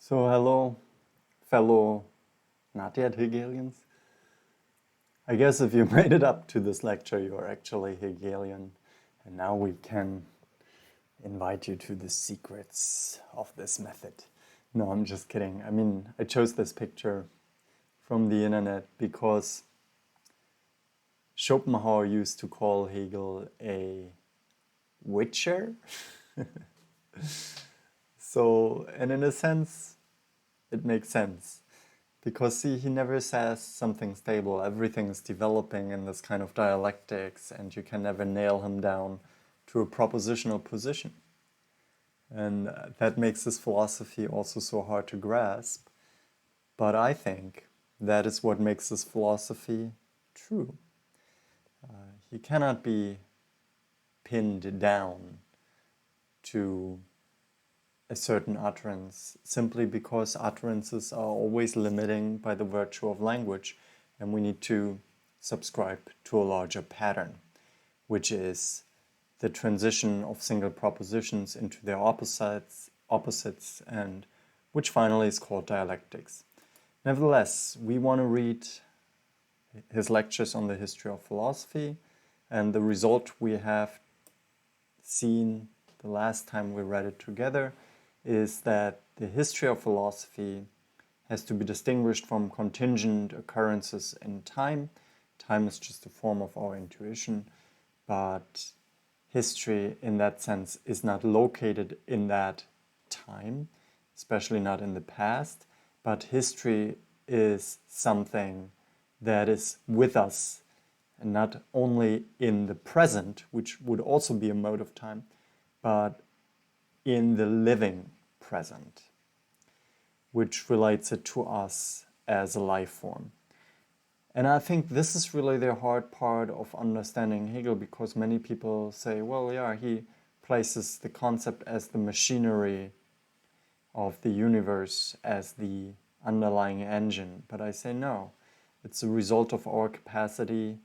So hello, fellow not yet Hegelians. I guess if you made it up to this lecture, you are actually Hegelian. And now we can invite you to the secrets of this method. No, I'm just kidding. I mean, I chose this picture from the internet because Schopenhauer used to call Hegel a witcher. So, and in a sense, it makes sense. Because see, he never says something stable. Everything is developing in this kind of dialectics, and you can never nail him down to a propositional position. And that makes his philosophy also so hard to grasp. But I think that is what makes his philosophy true. He cannot be pinned down to a certain utterance simply because utterances are always limiting by the virtue of language, and we need to subscribe to a larger pattern, which is the transition of single propositions into their opposites, and which finally is called dialectics. Nevertheless, we want to read his lectures on the history of philosophy, and the result we have seen the last time we read it together is that the history of philosophy has to be distinguished from contingent occurrences in time. Time is just a form of our intuition, but history in that sense is not located in that time, especially not in the past, but history is something that is with us, and not only in the present, which would also be a mode of time, but in the living present, which relates it to us as a life form. And I think this is really the hard part of understanding Hegel, because many people say, well, yeah, he places the concept as the machinery of the universe, as the underlying engine. But I say no, it's a result of our capacity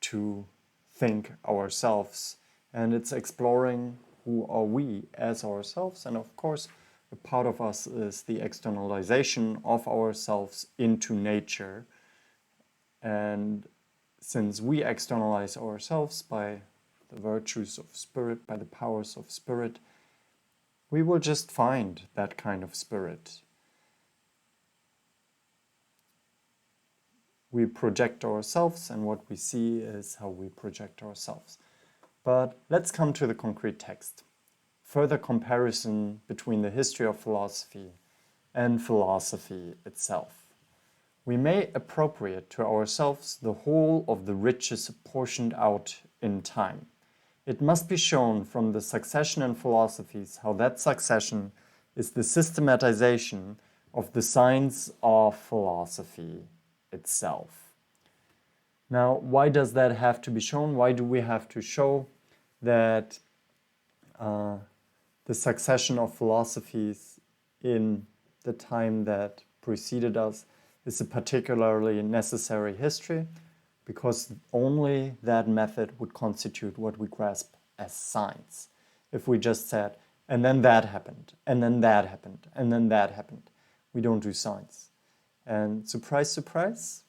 to think ourselves, and it's exploring who are we as ourselves. And of course, a part of us is the externalization of ourselves into nature. And since we externalize ourselves by the virtues of spirit, by the powers of spirit, we will just find that kind of spirit. We project ourselves, and what we see is how we project ourselves. But let's come to the concrete text. Further comparison between the history of philosophy and philosophy itself. We may appropriate to ourselves the whole of the riches apportioned out in time. It must be shown from the succession in philosophies how that succession is the systematization of the science of philosophy itself. Now, why does that have to be shown? Why do we have to show that the succession of philosophies in the time that preceded us is a particularly necessary history? Because only that method would constitute what we grasp as science. If we just said, and then that happened, and then that happened, and then that happened, we don't do science. And surprise, surprise,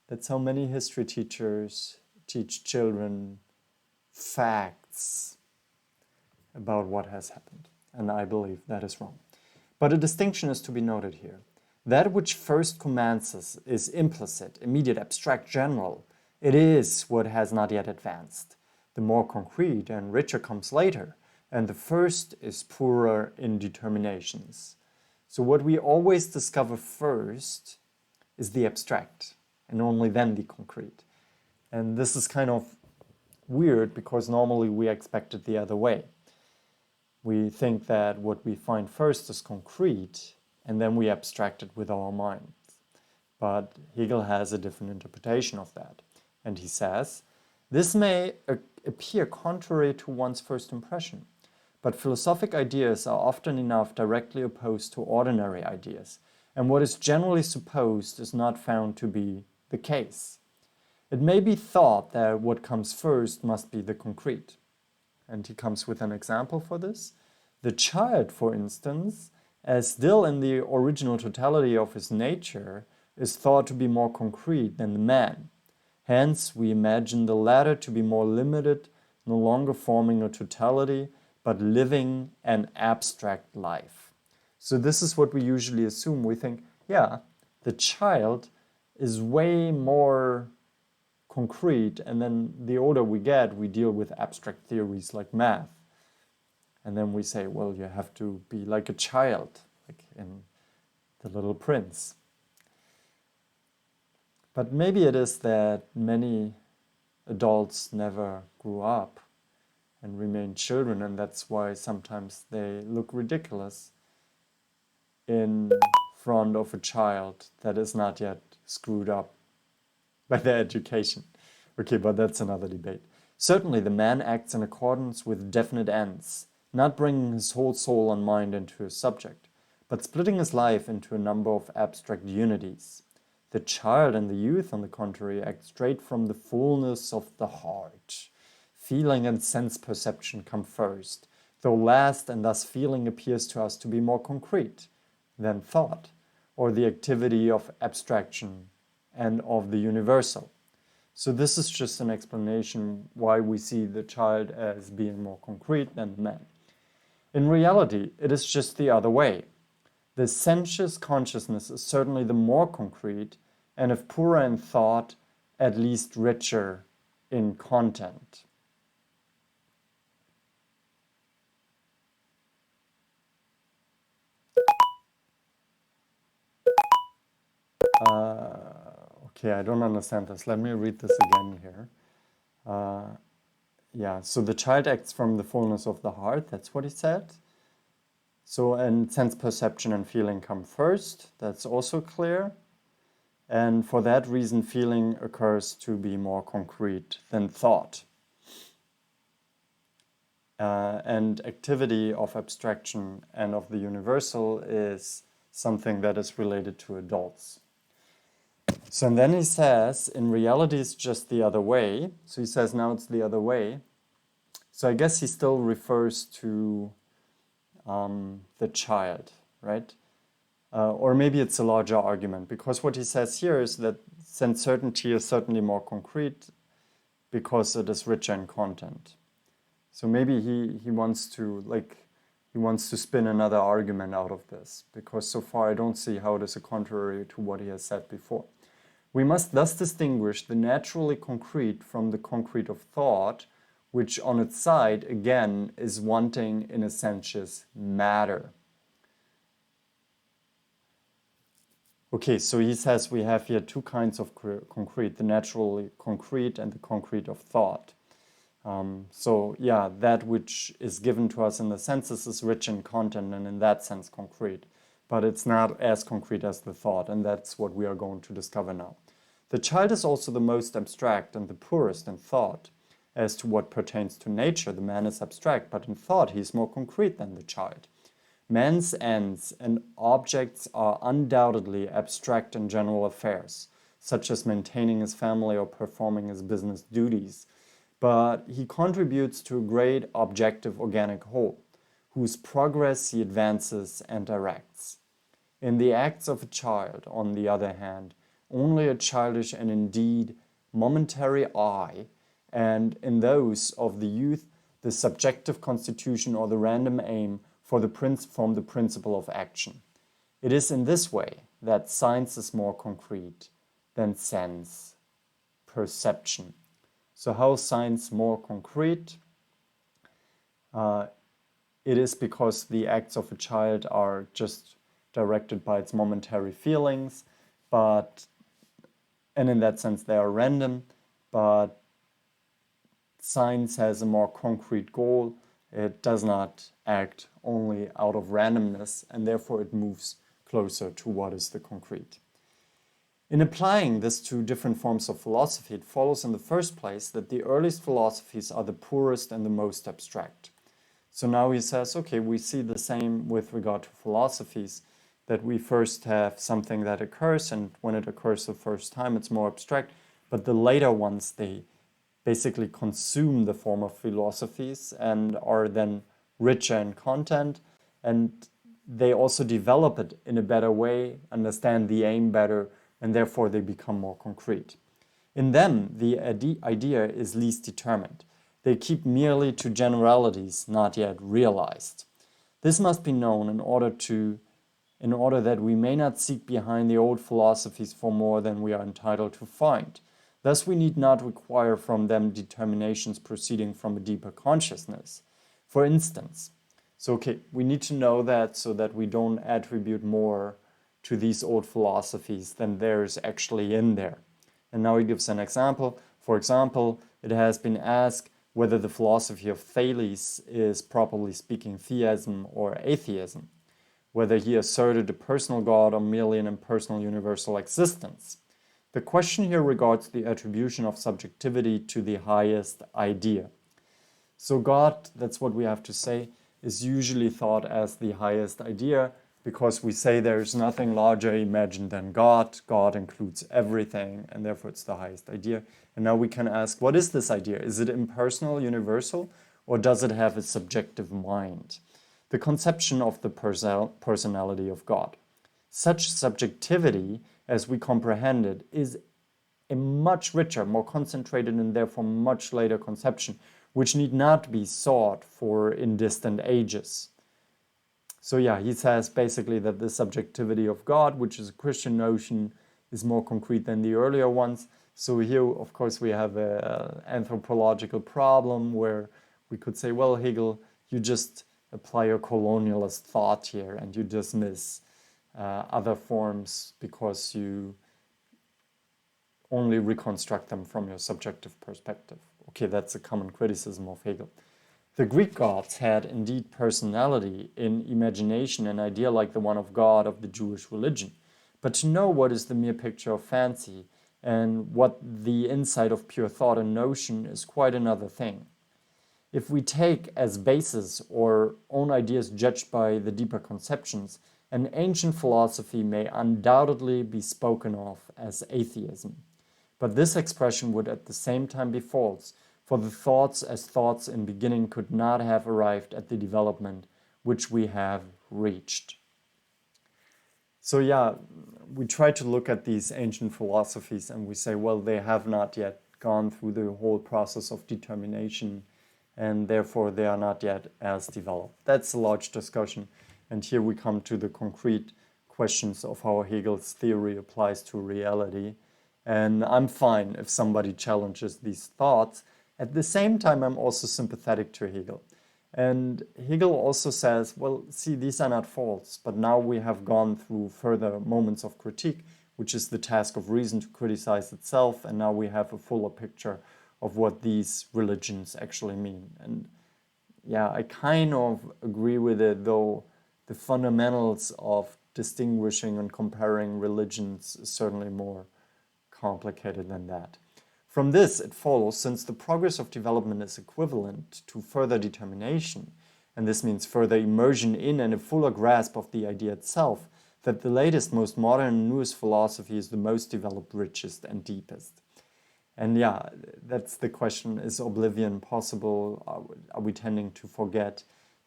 that's how many history teachers teach children facts about what has happened. And I believe that is wrong. But a distinction is to be noted here. That which first commences is implicit, immediate, abstract, general. It is what has not yet advanced. The more concrete and richer comes later, and the first is poorer in determinations. So what we always discover first is the abstract, and only then the concrete. And this is kind of weird, because normally we expect it the other way. We think that what we find first is concrete, and then we abstract it with our minds. But Hegel has a different interpretation of that. And he says, this may appear contrary to one's first impression, but philosophic ideas are often enough directly opposed to ordinary ideas, and what is generally supposed is not found to be the case. It may be thought that what comes first must be the concrete. And he comes with an example for this. The child, for instance, as still in the original totality of his nature, is thought to be more concrete than the man. Hence, we imagine the latter to be more limited, no longer forming a totality, but living an abstract life. So this is what we usually assume. We think, yeah, the child is way more concrete, and then the older we get, we deal with abstract theories like math. And then we say, well, you have to be like a child, like in The Little Prince. But maybe it is that many adults never grew up and remain children, and that's why sometimes they look ridiculous in front of a child that is not yet screwed up by their education. Okay, but that's another debate. Certainly the man acts in accordance with definite ends, not bringing his whole soul and mind into his subject, but splitting his life into a number of abstract unities. The child and the youth, on the contrary, act straight from the fullness of the heart. Feeling and sense perception come first, though last, and thus feeling appears to us to be more concrete than thought, or the activity of abstraction and of the universal. So this is just an explanation why we see the child as being more concrete than the man. In reality, it is just the other way. The sensuous consciousness is certainly the more concrete, and if poorer in thought, at least richer in content. Okay, I don't understand this. Let me read this again here. Yeah, so the child acts from the fullness of the heart, that's what he said. So, and sense perception and feeling come first, that's also clear. And for that reason, feeling occurs to be more concrete than thought. And activity of abstraction and of the universal is something that is related to adults. So and then he says, in reality, it's just the other way. So he says, now it's the other way. So I guess he still refers to the child, right? Or maybe it's a larger argument, because what he says here is that sense certainty is certainly more concrete because it is richer in content. So maybe he wants to spin another argument out of this, because so far I don't see how it is a contrary to what he has said before. We must thus distinguish the naturally concrete from the concrete of thought, which on its side, again, is wanting in a sensuous matter. Okay, so he says we have here two kinds of concrete, the naturally concrete and the concrete of thought. So yeah, that which is given to us in the senses is rich in content and in that sense concrete, but it's not as concrete as the thought, and that's what we are going to discover now. The child is also the most abstract and the poorest in thought. As to what pertains to nature, the man is abstract, but in thought he is more concrete than the child. Man's ends and objects are undoubtedly abstract and general affairs, such as maintaining his family or performing his business duties, but he contributes to a great objective organic whole, whose progress he advances and directs. In the acts of a child, on the other hand, only a childish and indeed momentary I, and in those of the youth, the subjective constitution or the random aim form the principle of action. It is in this way that science is more concrete than sense perception. So how is science more concrete? It is because the acts of a child are just directed by its momentary feelings, and in that sense they are random, but science has a more concrete goal. It does not act only out of randomness, and therefore it moves closer to what is the concrete. In applying this to different forms of philosophy, it follows in the first place that the earliest philosophies are the poorest and the most abstract. So now he says, okay, we see the same with regard to philosophies, that we first have something that occurs, and when it occurs the first time, it's more abstract, but the later ones, they basically consume the form of philosophies and are then richer in content, and they also develop it in a better way, understand the aim better, and therefore they become more concrete. In them, the idea is least determined. They keep merely to generalities not yet realized. This must be known in order that we may not seek behind the old philosophies for more than we are entitled to find. Thus we need not require from them determinations proceeding from a deeper consciousness. For instance, we need to know that so that we don't attribute more to these old philosophies than there is actually in there. And now he gives an example. For example, it has been asked whether the philosophy of Thales is, properly speaking, theism or atheism, whether he asserted a personal God or merely an impersonal universal existence. The question here regards the attribution of subjectivity to the highest idea. So God, that's what we have to say, is usually thought as the highest idea because we say there is nothing larger imagined than God. God includes everything, and therefore it's the highest idea. And now we can ask, what is this idea? Is it impersonal, universal, or does it have a subjective mind? The conception of the personality of God. Such subjectivity, as we comprehend it, is a much richer, more concentrated, and therefore much later conception, which need not be sought for in distant ages. So yeah, he says basically that the subjectivity of God, which is a Christian notion, is more concrete than the earlier ones. So here, of course, we have an anthropological problem where we could say, well, Hegel, you just apply your colonialist thought here and you dismiss other forms because you only reconstruct them from your subjective perspective. Okay, that's a common criticism of Hegel. The Greek gods had indeed personality in imagination, an idea like the one of God of the Jewish religion. But to know what is the mere picture of fancy and what the insight of pure thought and notion is quite another thing. If we take as basis our own ideas judged by the deeper conceptions, an ancient philosophy may undoubtedly be spoken of as atheism. But this expression would at the same time be false, for the thoughts as thoughts in beginning could not have arrived at the development which we have reached. So yeah, we try to look at these ancient philosophies and we say, well, they have not yet gone through the whole process of determination and therefore they are not yet as developed. That's a large discussion. And here we come to the concrete questions of how Hegel's theory applies to reality. And I'm fine if somebody challenges these thoughts. At the same time, I'm also sympathetic to Hegel. And Hegel also says, well, see, these are not false, but now we have gone through further moments of critique, which is the task of reason to criticize itself, and now we have a fuller picture of what these religions actually mean. And yeah, I kind of agree with it, though the fundamentals of distinguishing and comparing religions is certainly more complicated than that. From this, it follows, since the progress of development is equivalent to further determination, and this means further immersion in and a fuller grasp of the idea itself, that the latest, most modern and newest philosophy is the most developed, richest, and deepest. And yeah, that's the question, is oblivion possible? Are we tending to forget?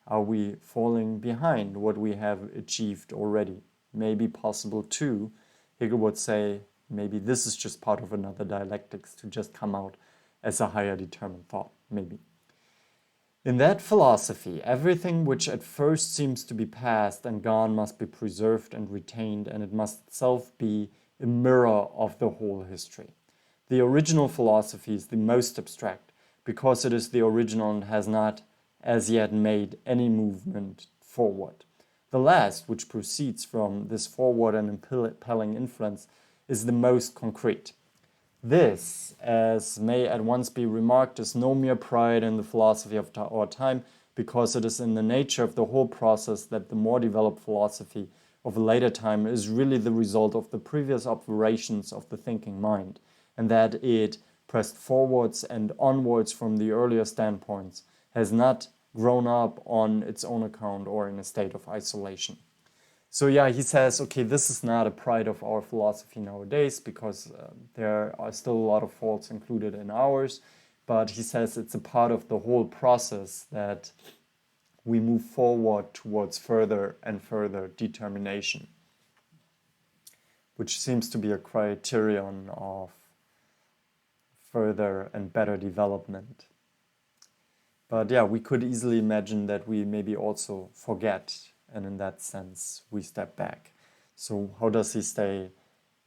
Are we falling behind what we have achieved already? Maybe possible too. Hegel would say, maybe this is just part of another dialectics to just come out as a higher determined thought, maybe. In that philosophy, everything which at first seems to be past and gone must be preserved and retained, and it must itself be a mirror of the whole history. The original philosophy is the most abstract, because it is the original and has not as yet made any movement forward. The last, which proceeds from this forward and impelling influence, is the most concrete. This, as may at once be remarked, is no mere pride in the philosophy of our time, because it is in the nature of the whole process that the more developed philosophy of a later time is really the result of the previous operations of the thinking mind, and that it, pressed forwards and onwards from the earlier standpoints, has not grown up on its own account or in a state of isolation. So yeah, he says, okay, this is not a pride of our philosophy nowadays because there are still a lot of faults included in ours, but he says it's a part of the whole process that we move forward towards further and further determination, which seems to be a criterion of further and better development. But yeah, we could easily imagine that we maybe also forget, and in that sense, we step back. So how does he stay,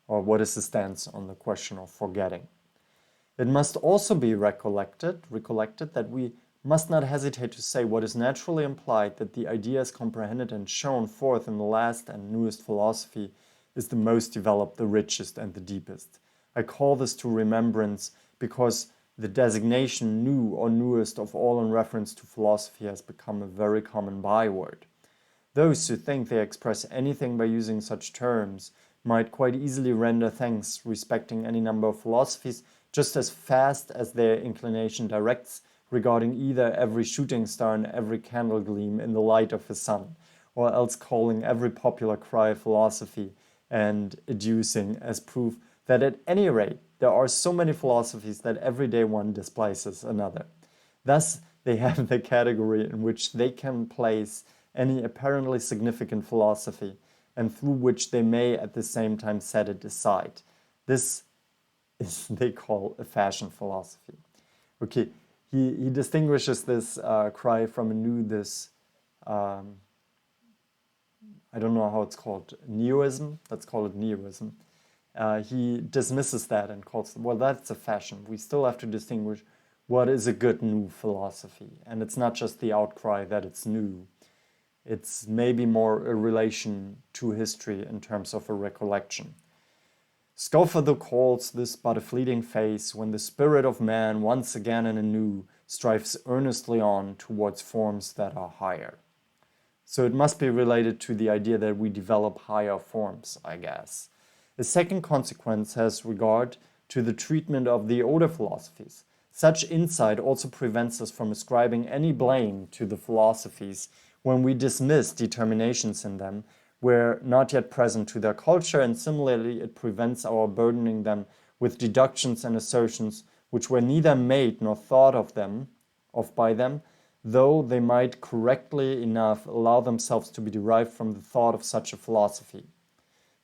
or what is his stance on the question of forgetting? It must also be recollected that we must not hesitate to say what is naturally implied, that the ideas comprehended and shown forth in the last and newest philosophy is the most developed, the richest, and the deepest. I call this to remembrance because the designation new or newest of all in reference to philosophy has become a very common byword. Those who think they express anything by using such terms might quite easily render thanks respecting any number of philosophies just as fast as their inclination directs, regarding either every shooting star and every candle gleam in the light of the sun, or else calling every popular cry philosophy and adducing as proof that at any rate there are so many philosophies that every day one displaces another. Thus they have the category in which they can place any apparently significant philosophy, and through which they may at the same time set it aside. This is they call a fashion philosophy. Okay, he distinguishes this cry from anew, this, I don't know how it's called, neoism, let's call it neoism. He dismisses that and calls, well, that's a fashion. We still have to distinguish what is a good new philosophy. And it's not just the outcry that it's new. It's maybe more a relation to history in terms of a recollection. Schofield calls this but a fleeting phase when the spirit of man once again and anew strives earnestly on towards forms that are higher. So it must be related to the idea that we develop higher forms, I guess. The second consequence has regard to the treatment of the older philosophies. Such insight also prevents us from ascribing any blame to the philosophies when we dismiss determinations in them were not yet present to their culture, and similarly it prevents our burdening them with deductions and assertions which were neither made nor thought of by them, though they might correctly enough allow themselves to be derived from the thought of such a philosophy.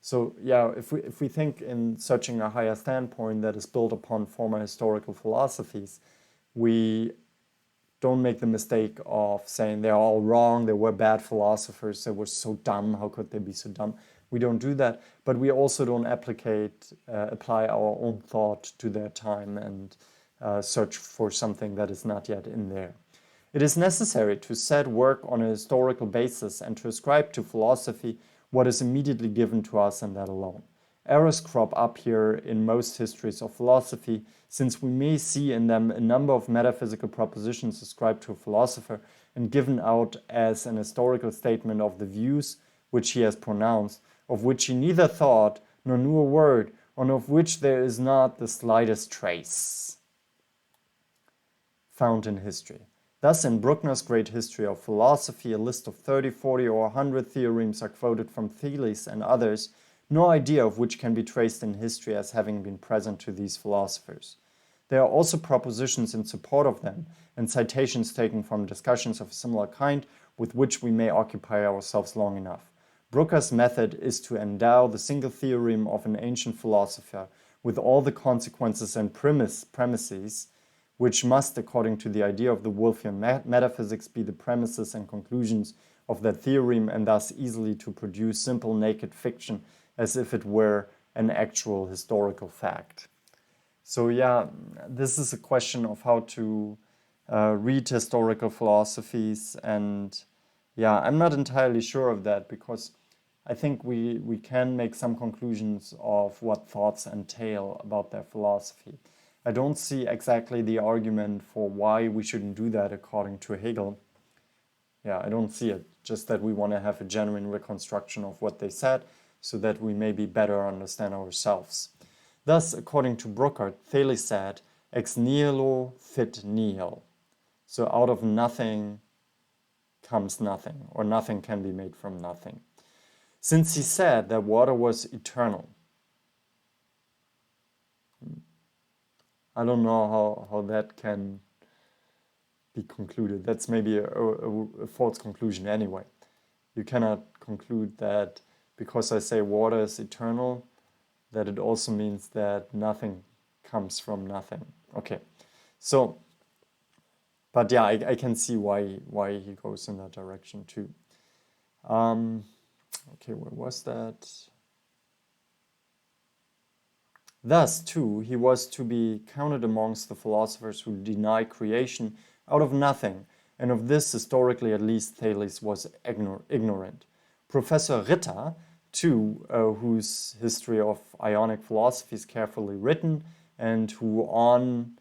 So yeah, if we think in searching a higher standpoint that is built upon former historical philosophies, we don't make the mistake of saying they're all wrong, they were bad philosophers, they were so dumb, how could they be so dumb? We don't do that, but we also don't apply our own thought to their time and search for something that is not yet in there. It is necessary to set work on a historical basis and to ascribe to philosophy what is immediately given to us, and that alone. Errors crop up here in most histories of philosophy, since we may see in them a number of metaphysical propositions ascribed to a philosopher and given out as an historical statement of the views which he has pronounced, of which he neither thought nor knew a word, and of which there is not the slightest trace found in history. Thus, in Bruckner's Great History of Philosophy, a list of 30, 40, or 100 theorems are quoted from Thales and others, no idea of which can be traced in history as having been present to these philosophers. There are also propositions in support of them, and citations taken from discussions of a similar kind with which we may occupy ourselves long enough. Brucker's method is to endow the single theorem of an ancient philosopher with all the consequences and premises, which must, according to the idea of the Wolffian metaphysics, be the premises and conclusions of that theorem, and thus easily to produce simple naked fiction as if it were an actual historical fact. So yeah, this is a question of how to read historical philosophies, and yeah, I'm not entirely sure of that, because I think we can make some conclusions of what thoughts entail about their philosophy. I don't see exactly the argument for why we shouldn't do that according to Hegel. Yeah, I don't see it. Just that we want to have a genuine reconstruction of what they said so that we maybe better understand ourselves. Thus, according to Brucker, Thales said, ex nihilo fit nihil. So out of nothing comes nothing, or nothing can be made from nothing. Since he said that water was eternal, I don't know how that can be concluded. That's maybe a false conclusion anyway. You cannot conclude that because I say water is eternal, that it also means that nothing comes from nothing. Okay, so, but yeah, I can see why he goes in that direction too. Okay, where was that? Thus, too, he was to be counted amongst the philosophers who deny creation out of nothing, and of this, historically at least, Thales was ignorant. Professor Ritter, too, whose history of Ionic philosophy is carefully written, and who on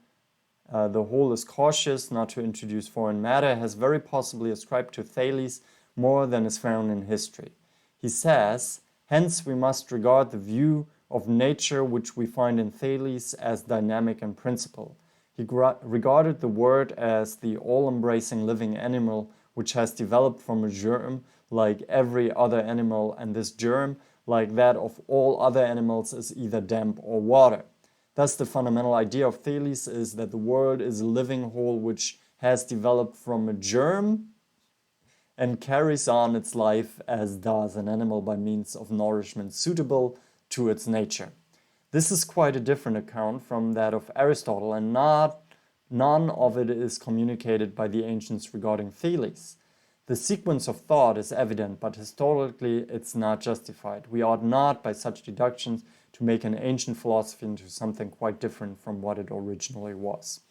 the whole is cautious not to introduce foreign matter, has very possibly ascribed to Thales more than is found in history. He says, hence we must regard the view of nature which we find in Thales as dynamic in principle. He regarded the world as the all-embracing living animal which has developed from a germ like every other animal, and this germ, like that of all other animals, is either damp or water. Thus, the fundamental idea of Thales is that the world is a living whole which has developed from a germ and carries on its life as does an animal by means of nourishment suitable to its nature. This is quite a different account from that of Aristotle, and none of it is communicated by the ancients regarding Thales. The sequence of thought is evident, but historically it's not justified. We ought not, by such deductions, to make an ancient philosophy into something quite different from what it originally was.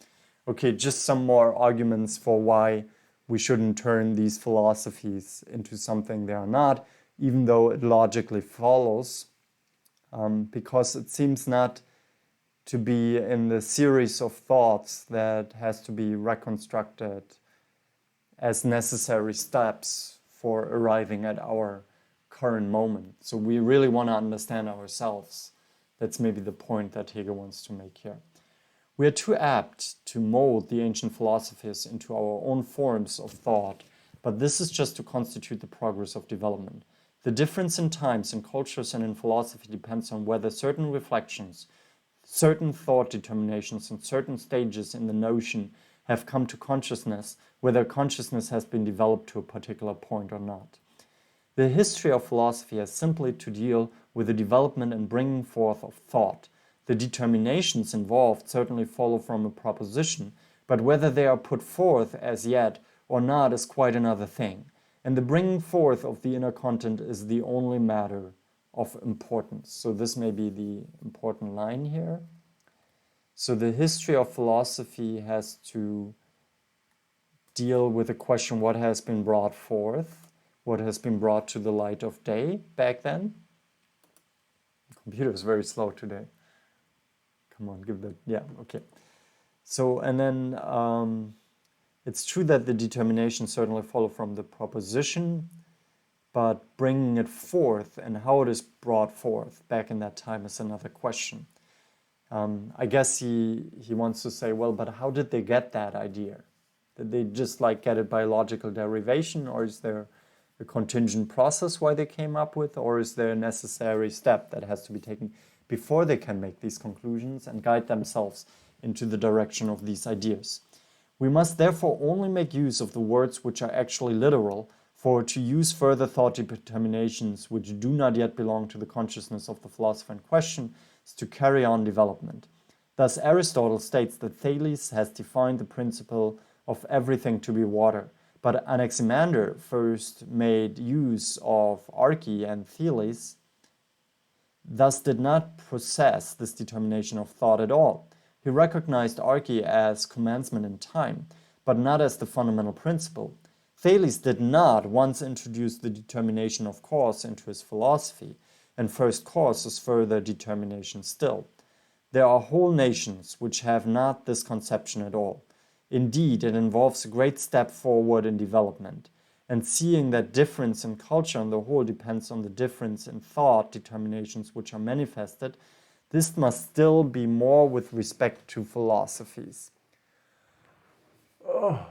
Okay, just some more arguments for why we shouldn't turn these philosophies into something they are not, even though it logically follows, because it seems not to be in the series of thoughts that has to be reconstructed as necessary steps for arriving at our current moment. So we really want to understand ourselves. That's maybe the point that Hegel wants to make here. We are too apt to mold the ancient philosophies into our own forms of thought, but this is just to constitute the progress of development. The difference in times, in cultures, and in philosophy depends on whether certain reflections, certain thought determinations, and certain stages in the notion have come to consciousness, whether consciousness has been developed to a particular point or not. The history of philosophy has simply to deal with the development and bringing forth of thought. The determinations involved certainly follow from a proposition, but whether they are put forth as yet or not is quite another thing. And the bringing forth of the inner content is the only matter of importance. So this may be the important line here. So the history of philosophy has to deal with the question, what has been brought forth, what has been brought to the light of day back then. The computer is very slow today. Come on, give that, yeah, okay. So, and then it's true that the determinations certainly follow from the proposition, but bringing it forth and how it is brought forth back in that time is another question. I guess he wants to say, well, but how did they get that idea? Did they just like get it by logical derivation, or is there a contingent process why they came up with, or is there a necessary step that has to be taken before they can make these conclusions and guide themselves into the direction of these ideas? We must therefore only make use of the words which are actually literal, for to use further thought determinations which do not yet belong to the consciousness of the philosopher in question is to carry on development. Thus Aristotle states that Thales has defined the principle of everything to be water, but Anaximander first made use of arche and Thales, thus did not possess this determination of thought at all. He recognized arche as commencement in time, but not as the fundamental principle. Thales did not once introduce the determination of cause into his philosophy, and first cause is further determination still. There are whole nations which have not this conception at all. Indeed, it involves a great step forward in development. And seeing that difference in culture on the whole depends on the difference in thought determinations which are manifested, this must still be more with respect to philosophies. Oh.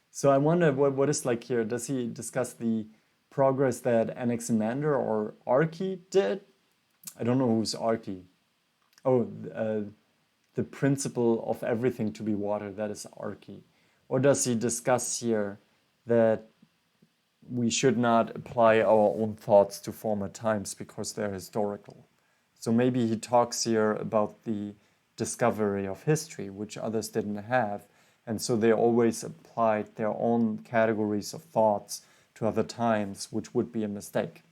So I wonder what is like here. Does he discuss the progress that Anaximander or Arche did? I don't know who's Arche. Oh, the principle of everything to be water, that is arche? Or does he discuss here that we should not apply our own thoughts to former times because they're historical? So maybe he talks here about the discovery of history, which others didn't have, and so they always applied their own categories of thoughts to other times, which would be a mistake.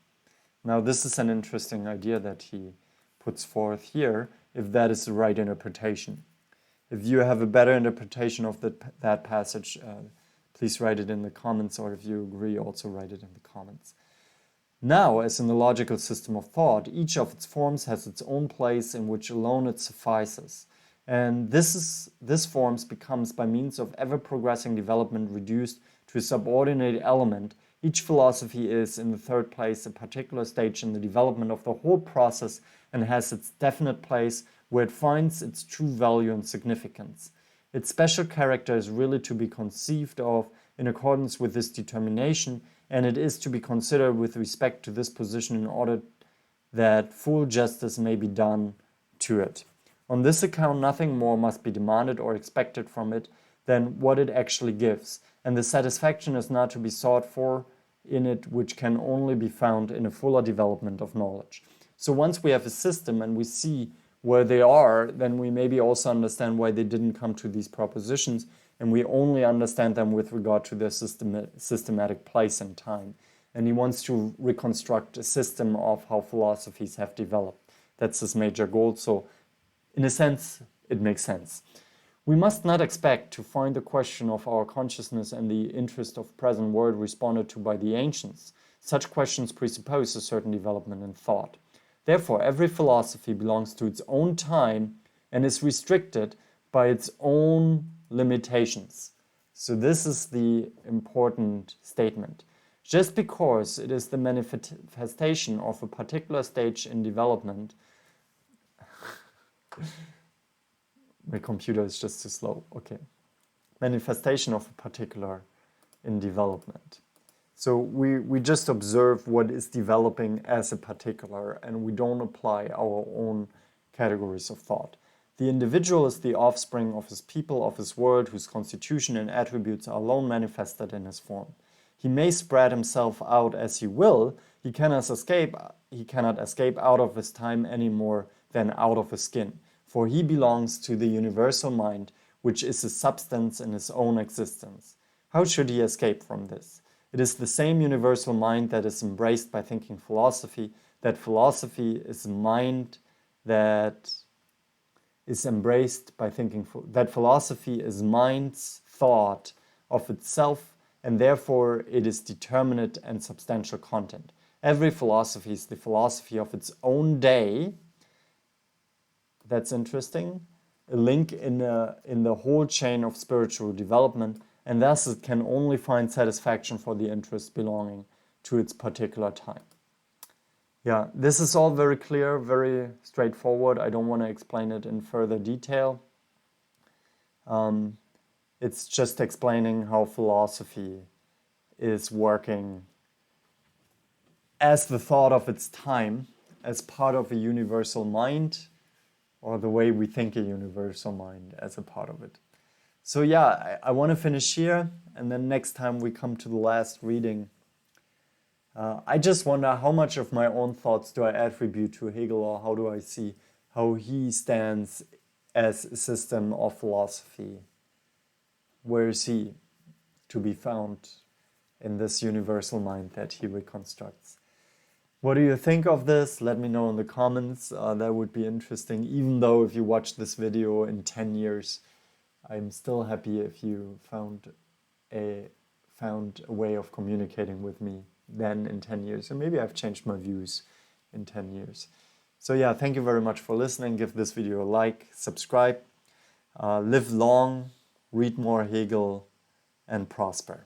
Now, this is an interesting idea that he puts forth here, if that is the right interpretation. If you have a better interpretation of that passage, please write it in the comments, or if you agree, also write it in the comments. Now, as in the logical system of thought, each of its forms has its own place in which alone it suffices. And this forms becomes, by means of ever-progressing development, reduced to a subordinate element. Each philosophy is, in the third place, a particular stage in the development of the whole process and has its definite place where it finds its true value and significance. Its special character is really to be conceived of in accordance with this determination, and it is to be considered with respect to this position in order that full justice may be done to it. On this account, nothing more must be demanded or expected from it than what it actually gives, and the satisfaction is not to be sought for in it which can only be found in a fuller development of knowledge. So once we have a system and we see where they are, then we maybe also understand why they didn't come to these propositions, and we only understand them with regard to their systematic place and time. And he wants to reconstruct a system of how philosophies have developed. That's his major goal. So in a sense, it makes sense. We must not expect to find the question of our consciousness and the interest of present world responded to by the ancients. Such questions presuppose a certain development in thought. Therefore, every philosophy belongs to its own time and is restricted by its own limitations. So this is the important statement. Just because it is the manifestation of a particular stage in development, my computer is just too slow. Okay. Manifestation of a particular in development. So we just observe what is developing as a particular, and we don't apply our own categories of thought. The individual is the offspring of his people, of his world, whose constitution and attributes are alone manifested in his form. He may spread himself out as he will, he cannot escape out of his time any more than out of his skin, for he belongs to the universal mind, which is a substance in his own existence. How should he escape from this? It is the same universal mind that is embraced by thinking philosophy, that philosophy is a mind that is embraced by thinking, that philosophy is mind's thought of itself, and therefore it is determinate and substantial content. Every philosophy is the philosophy of its own day. That's interesting. A link in the whole chain of spiritual development, and thus it can only find satisfaction for the interest belonging to its particular time. Yeah, this is all very clear, very straightforward. I don't want to explain it in further detail. It's just explaining how philosophy is working as the thought of its time, as part of a universal mind, or the way we think a universal mind as a part of it. So yeah, I want to finish here, and then next time we come to the last reading. I just wonder how much of my own thoughts do I attribute to Hegel, or how do I see how he stands as a system of philosophy? Where is he to be found in this universal mind that he reconstructs? What do you think of this? Let me know in the comments. That would be interesting. Even though if you watch this video in 10 years, I'm still happy if you found a way of communicating with me then in 10 years. And maybe I've changed my views in 10 years. So yeah, thank you very much for listening. Give this video a like, subscribe, live long, read more Hegel, and prosper.